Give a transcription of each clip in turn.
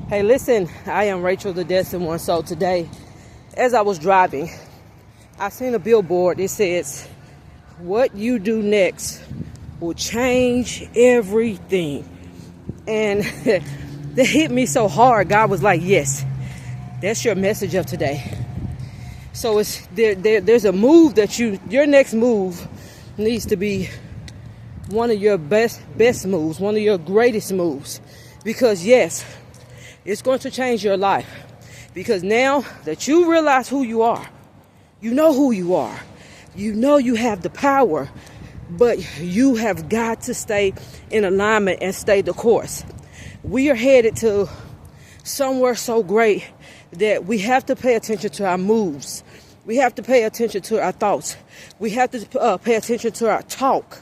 Hey, listen, I am Rachel, the Destined One. So today, as I was driving, I seen a billboard. It says, what you do next will change everything. And that hit me so hard. God was like, yes, that's your message of today. So it's there's a move that your next move needs to be one of your best moves, one of your greatest moves. Because yes, it's going to change your life. Because now that you realize who you are, you know who you are, you know you have the power, but you have got to stay in alignment and stay the course. We are headed to somewhere so great that we have to pay attention to our moves. We have to pay attention to our thoughts. We have to pay attention to our talk.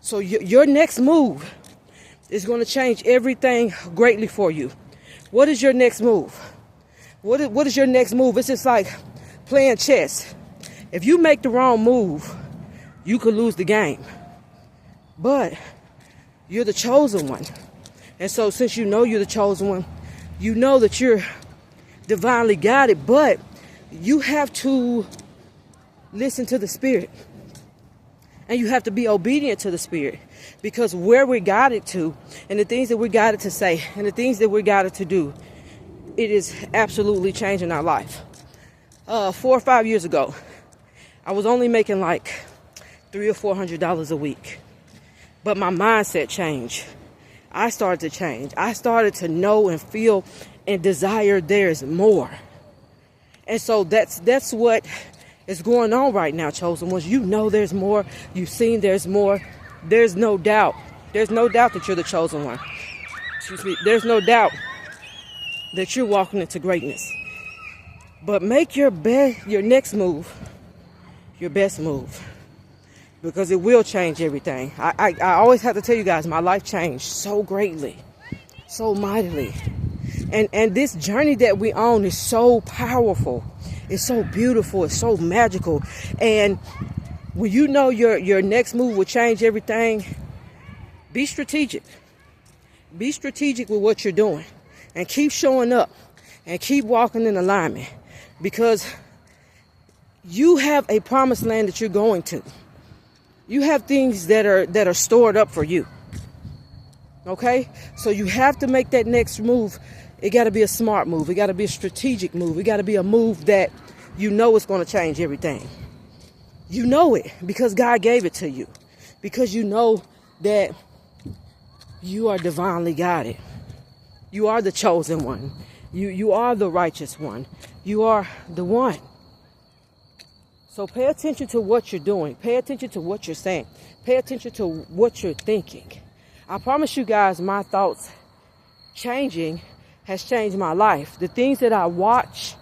So your next move is going to change everything greatly for you. What is your next move? What is your next move? It's just like playing chess. If you make the wrong move, you could lose the game. But you're the chosen one. And so since you know you're the chosen one, you know that you're divinely guided, but you have to listen to the Spirit. And you have to be obedient to the Spirit. Because where we're guided to, and the things that we're guided to say, and the things that we're guided to do, it is absolutely changing our life. 4 or 5 years ago, I was only making like $300 or $400 a week. But my mindset changed. I started to change. I started to know and feel and desire there's more. And so that's what is going on right now, chosen ones. You know there's more. You've seen there's more. There's no doubt. There's no doubt that you're the chosen one. Excuse me. There's no doubt that you're walking into greatness. But make your next move your best move. Because it will change everything. I always have to tell you guys, my life changed so greatly. So mightily. And this journey that we on is so powerful. It's so beautiful. It's so magical. And when you know your next move will change everything, be strategic. Be strategic with what you're doing. And keep showing up. And keep walking in alignment. Because you have a promised land that you're going to. You have things that are stored up for you. Okay? So you have to make that next move. It got to be a smart move. It got to be a strategic move. It got to be a move that you know is going to change everything. You know it because God gave it to you. Because you know that you are divinely guided. You are the chosen one. You are the righteous one. You are the one. So pay attention to what you're doing. Pay attention to what you're saying. Pay attention to what you're thinking. I promise you guys, my thoughts changing has changed my life. The things that I watch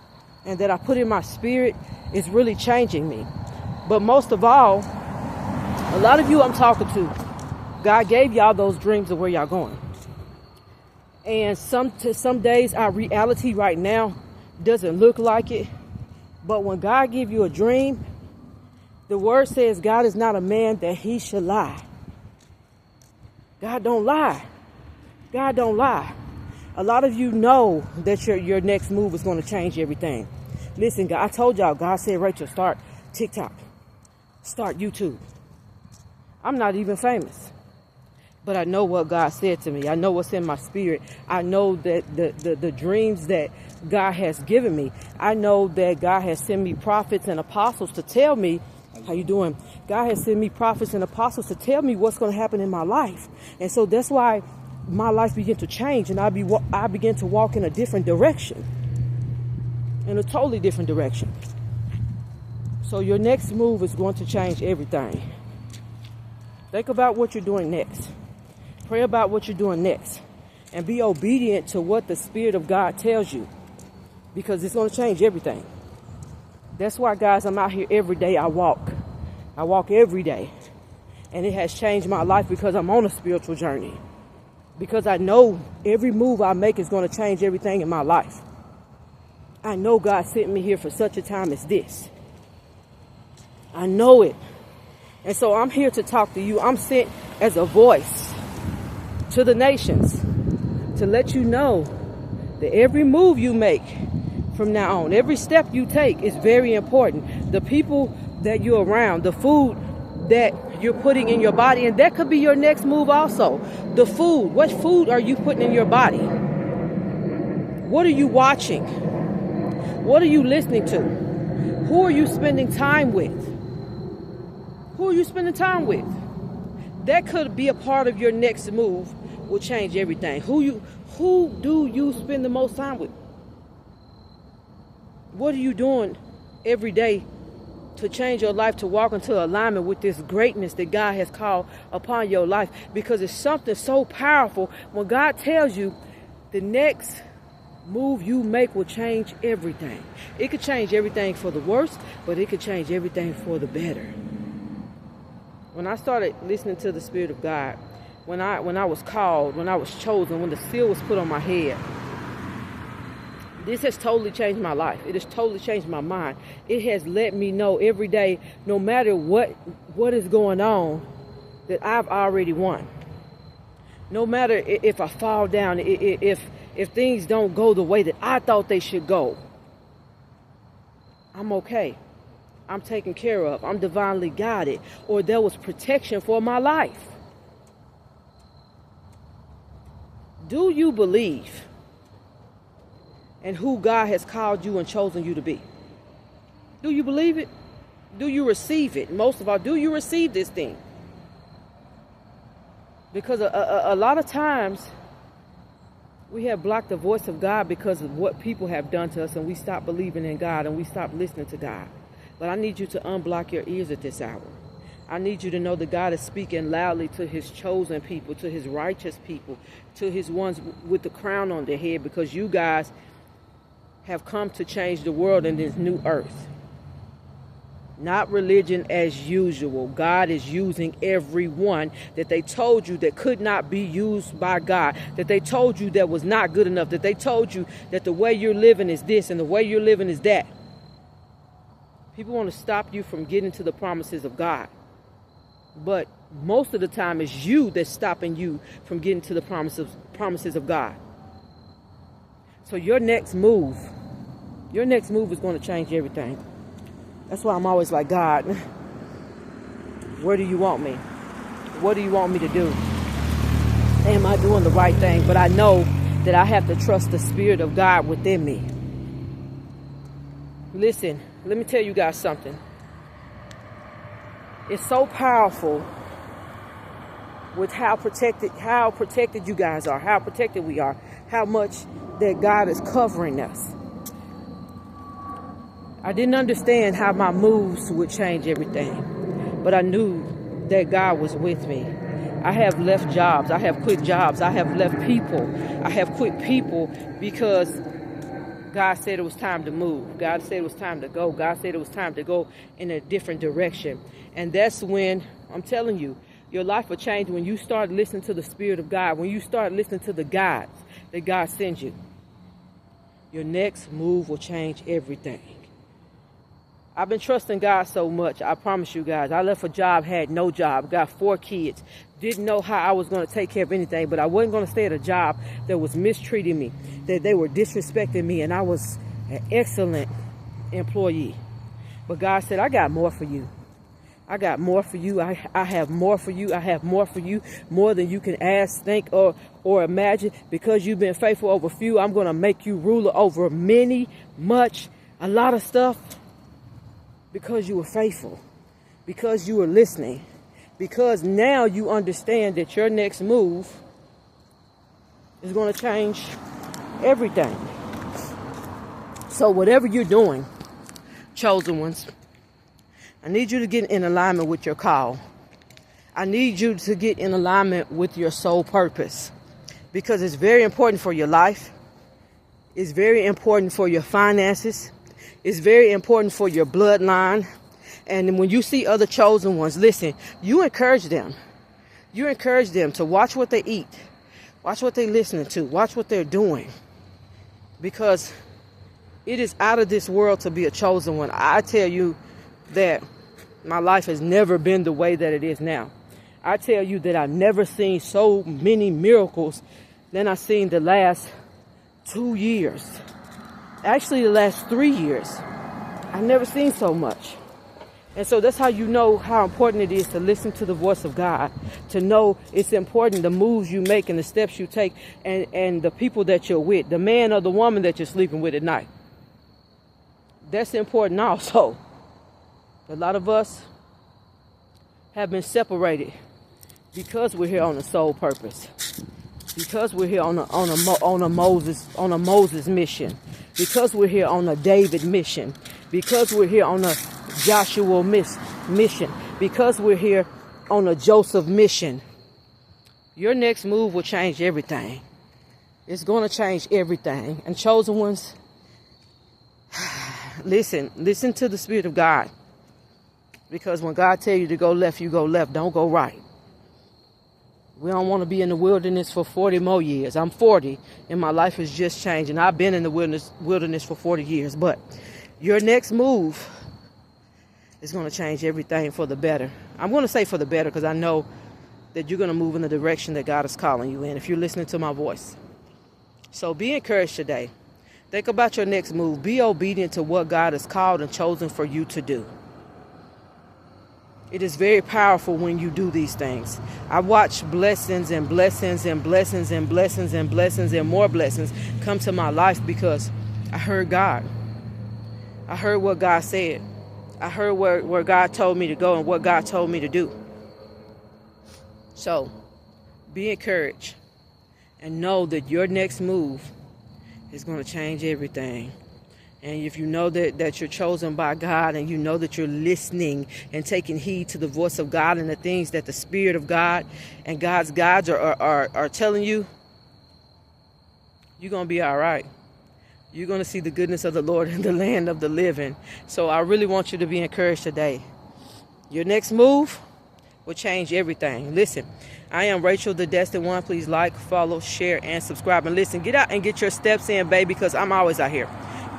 and that I put in my spirit is really changing me. But most of all, a lot of you I'm talking to, God gave y'all those dreams of where y'all going. And some days our reality right now doesn't look like it. But when God gives you a dream, the word says God is not a man that he should lie. God don't lie. God don't lie. A lot of you know that your next move is going to change everything. Listen, God, I told y'all, God said, Rachel, start TikTok. Start YouTube. I'm not even famous. But I know what God said to me. I know what's in my spirit. I know that the dreams that God has given me. I know that God has sent me prophets and apostles to tell me, how you doing? God has sent me prophets and apostles to tell me what's going to happen in my life. And so that's why my life began to change and I began to walk in a different direction. In a totally different direction. So your next move is going to change everything. Think about what you're doing next. Pray about what you're doing next. And be obedient to what the Spirit of God tells you. Because it's going to change everything. That's why, guys, I'm out here every day. I walk every day. And it has changed my life because I'm on a spiritual journey. Because I know every move I make is going to change everything in my life. I know God sent me here for such a time as this. I know it. And so I'm here to talk to you. I'm sent as a voice to the nations to let you know that every move you make from now on, every step you take is very important. The people that you're around, the food that you're putting in your body, and that could be your next move also. The food, what food are you putting in your body? What are you watching? What are you listening to? Who are you spending time with? Who are you spending time with? That could be a part of your next move, will change everything. Who do you spend the most time with? What are you doing every day to change your life, to walk into alignment with this greatness that God has called upon your life? Because it's something so powerful when God tells you the next move you make will change everything. It could change everything for the worse, but it could change everything for the better. When I started listening to the Spirit of God, when I was called, when I was chosen, when the seal was put on my head, this has totally changed my life. It has totally changed my mind. It has let me know every day, no matter what is going on, that I've already won. No matter if I fall down, if things don't go the way that I thought they should go, I'm okay. I'm taken care of. I'm divinely guided. Or there was protection for my life. Do you believe in who God has called you and chosen you to be? Do you believe it? Do you receive it? Most of all, do you receive this thing? Because a lot of times we have blocked the voice of God because of what people have done to us, and we stop believing in God and we stop listening to God. But I need you to unblock your ears at this hour. I need you to know that God is speaking loudly to his chosen people, to his righteous people, to his ones with the crown on their head, because you guys have come to change the world in this new earth. Not religion as usual. God is using everyone that they told you that could not be used by God, that they told you that was not good enough, that they told you that the way you're living is this and the way you're living is that. People want to stop you from getting to the promises of God. But most of the time it's you that's stopping you from getting to the promises of God. So your next move is going to change everything. That's why I'm always like, God, where do you want me? What do you want me to do? Am I doing the right thing? But I know that I have to trust the Spirit of God within me. Listen, let me tell you guys something. It's so powerful with how protected you guys are, how protected we are, how much that God is covering us. I didn't understand how my moves would change everything, but I knew that God was with me. I have left jobs. I have quit jobs. I have left people. I have quit people because God said it was time to move. God said it was time to go. God said it was time to go in a different direction. And that's when, I'm telling you, your life will change when you start listening to the Spirit of God, when you start listening to the guides that God sends you. Your next move will change everything. I've been trusting God so much. I promise you guys, I left a job, had no job, got 4 kids, didn't know how I was going to take care of anything, but I wasn't going to stay at a job that was mistreating me, that they were disrespecting me, and I was an excellent employee. But God said, I got more for you. I got more for you. I have more for you. I have more for you, more than you can ask, think, or imagine. Because you've been faithful over few, I'm going to make you ruler over many, much, a lot of stuff. Because you were faithful, because you were listening, because now you understand that your next move is going to change everything. So whatever you're doing, chosen ones, I need you to get in alignment with your call. I need you to get in alignment with your soul purpose, because it's very important for your life. It's very important for your finances. It's very important for your bloodline. And when you see other chosen ones, listen, you encourage them. You encourage them to watch what they eat. Watch what they're listening to. Watch what they're doing. Because it is out of this world to be a chosen one. I tell you that my life has never been the way that it is now. I tell you that I've never seen so many miracles than I've seen the last 2 years. Actually, the last 3 years. I've never seen so much. And so that's how you know how important it is to listen to the voice of God, to know it's important, the moves you make and the steps you take, and the people that you're with, the man or the woman that you're sleeping with at night. That's important also. A lot of us have been separated because we're here on a soul purpose, because we're here on a Moses mission, because we're here on a David mission, because we're here on a Joshua mission, because we're here on a Joseph mission. Your next move will change everything. It's going to change everything. And chosen ones, listen to the Spirit of God. Because when God tells you to go left, you go left. Don't go right. We don't want to be in the wilderness for 40 more years. I'm 40 and my life has just changed. And I've been in the wilderness for 40 years. But your next move is going to change everything for the better. I'm going to say for the better because I know that you're going to move in the direction that God is calling you in if you're listening to my voice. So be encouraged today. Think about your next move. Be obedient to what God has called and chosen for you to do. It is very powerful when you do these things. I watch blessings and blessings and blessings and blessings and blessings and more blessings come to my life because I heard God. I heard what God said. I heard where God told me to go and what God told me to do. So be encouraged and know that your next move is going to change everything. And if you know that you're chosen by God and you know that you're listening and taking heed to the voice of God and the things that the Spirit of God and God's guides are telling you, you're going to be all right. You're going to see the goodness of the Lord in the land of the living. So I really want you to be encouraged today. Your next move will change everything. Listen, I am Rachel, the Destined One. Please like, follow, share, and subscribe. And listen, get out and get your steps in, baby, because I'm always out here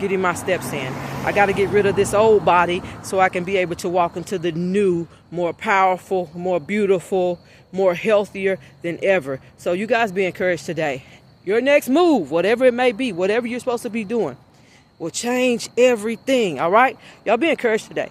getting my steps in. I got to get rid of this old body so I can be able to walk into the new, more powerful, more beautiful, more healthier than ever. So you guys be encouraged today. Your next move, whatever it may be, whatever you're supposed to be doing, will change everything. All right? Y'all be encouraged today.